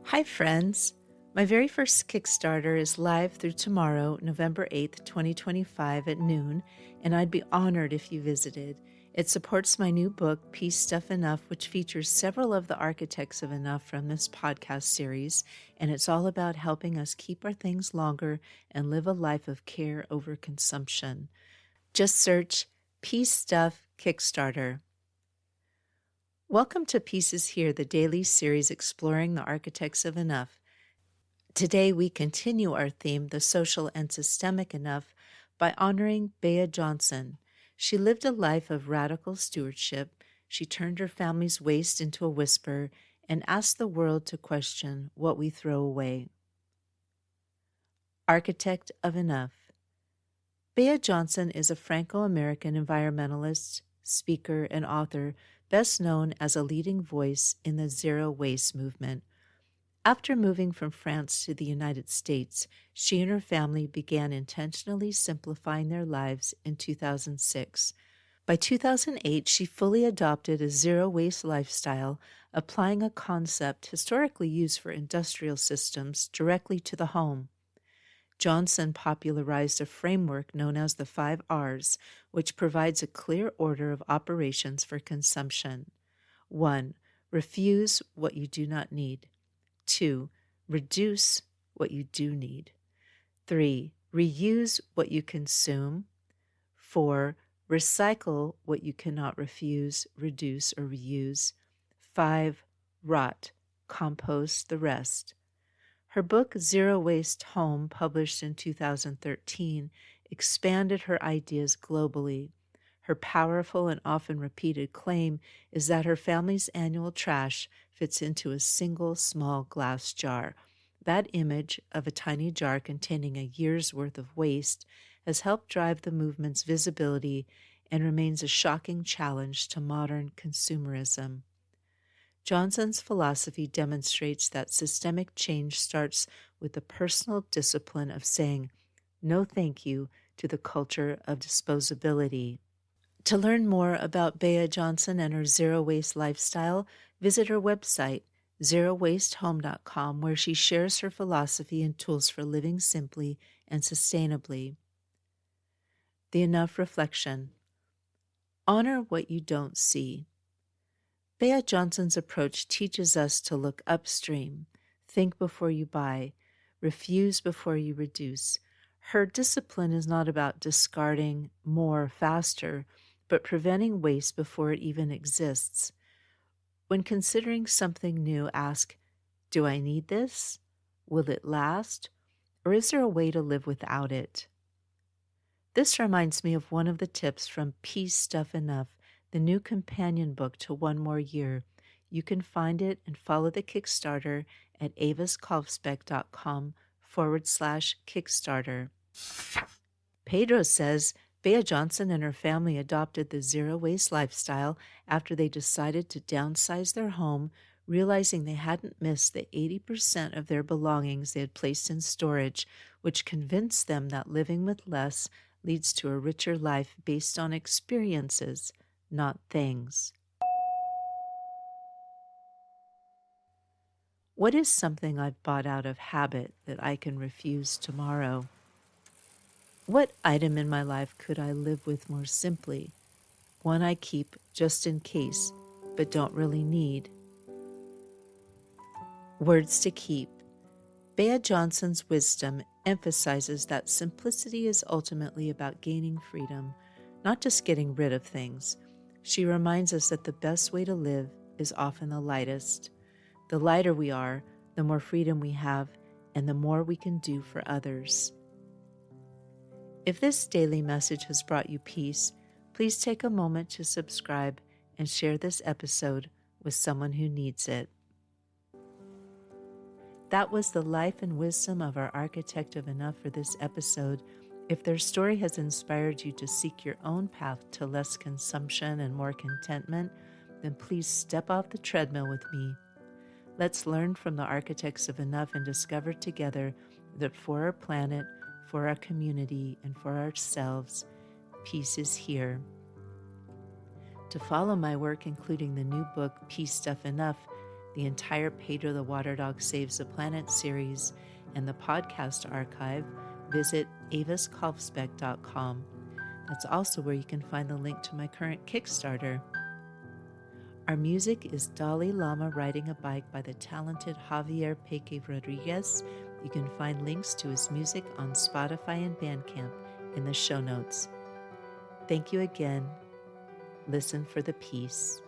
Hi, friends. My very first Kickstarter is live through tomorrow, November 8th, 2025 at noon, and I'd be honored if you visited. It supports my new book, Peace Stuff Enough, which features several of the architects of enough from this podcast series, and it's all about helping us keep our things longer and live a life of care over consumption. Just search Peace Stuff Kickstarter. Welcome to Pieces Here, the daily series exploring the architects of enough. Today we continue our theme, the social and systemic enough, by honoring Bea Johnson. She lived a life of radical stewardship. She turned her family's waste into a whisper and asked the world to question what we throw away. Architect of Enough. Bea Johnson is a Franco-American environmentalist, speaker, and author, best known as a leading voice in the zero waste movement. After moving from France to the United States, she and her family began intentionally simplifying their lives in 2006. By 2008, she fully adopted a zero-waste lifestyle, applying a concept historically used for industrial systems directly to the home. Johnson popularized a framework known as the 5 R's, which provides a clear order of operations for consumption. 1. Refuse what you do not need. 2. Reduce what you do need. 3. Reuse what you consume. 4. Recycle what you cannot refuse, reduce, or reuse. 5. Rot, compost the rest. Her book, Zero Waste Home, published in 2013, expanded her ideas globally. Her powerful and often repeated claim is that her family's annual trash fits into a single small glass jar. That image of a tiny jar containing a year's worth of waste has helped drive the movement's visibility and remains a shocking challenge to modern consumerism. Johnson's philosophy demonstrates that systemic change starts with the personal discipline of saying no thank you to the culture of disposability. To learn more about Bea Johnson and her zero-waste lifestyle, visit her website, zerowastehome.com, where she shares her philosophy and tools for living simply and sustainably. The Enough Reflection. Honor what you don't see. Bea Johnson's approach teaches us to look upstream, think before you buy, refuse before you reduce. Her discipline is not about discarding more faster, but preventing waste before it even exists. When considering something new, ask, do I need this? Will it last? Or is there a way to live without it? This reminds me of one of the tips from Peace Stuff Enough, the new companion book to One More Year. You can find it and follow the Kickstarter at avaskolfsbeck.com/Kickstarter. Pedro says Bea Johnson and her family adopted the zero-waste lifestyle after they decided to downsize their home, realizing they hadn't missed the 80% of their belongings they had placed in storage, which convinced them that living with less leads to a richer life based on experiences, not things. What is something I've bought out of habit that I can refuse tomorrow? What item in my life could I live with more simply? One I keep just in case, but don't really need. Words to keep. Bea Johnson's wisdom emphasizes that simplicity is ultimately about gaining freedom, not just getting rid of things. She reminds us that the best way to live is often the lightest. The lighter we are, the more freedom we have, and the more we can do for others. If this daily message has brought you peace, please take a moment to subscribe and share this episode with someone who needs it. That was the life and wisdom of our architect of enough for this episode. If their story has inspired you to seek your own path to less consumption and more contentment, then please step off the treadmill with me. Let's learn from the architects of enough and discover together that for our planet, for our community, and for ourselves, peace is here. To follow my work, including the new book, Peace Stuff Enough, the entire Pedro the Water Dog Saves the Planet series, and the podcast archive, visit avaskalfsbeck.com. That's also where you can find the link to my current Kickstarter. Our music is Dalai Lama Riding a Bike by the talented Javier Peque Rodriguez. You can find links to his music on Spotify and Bandcamp in the show notes. Thank you again. Listen for the peace.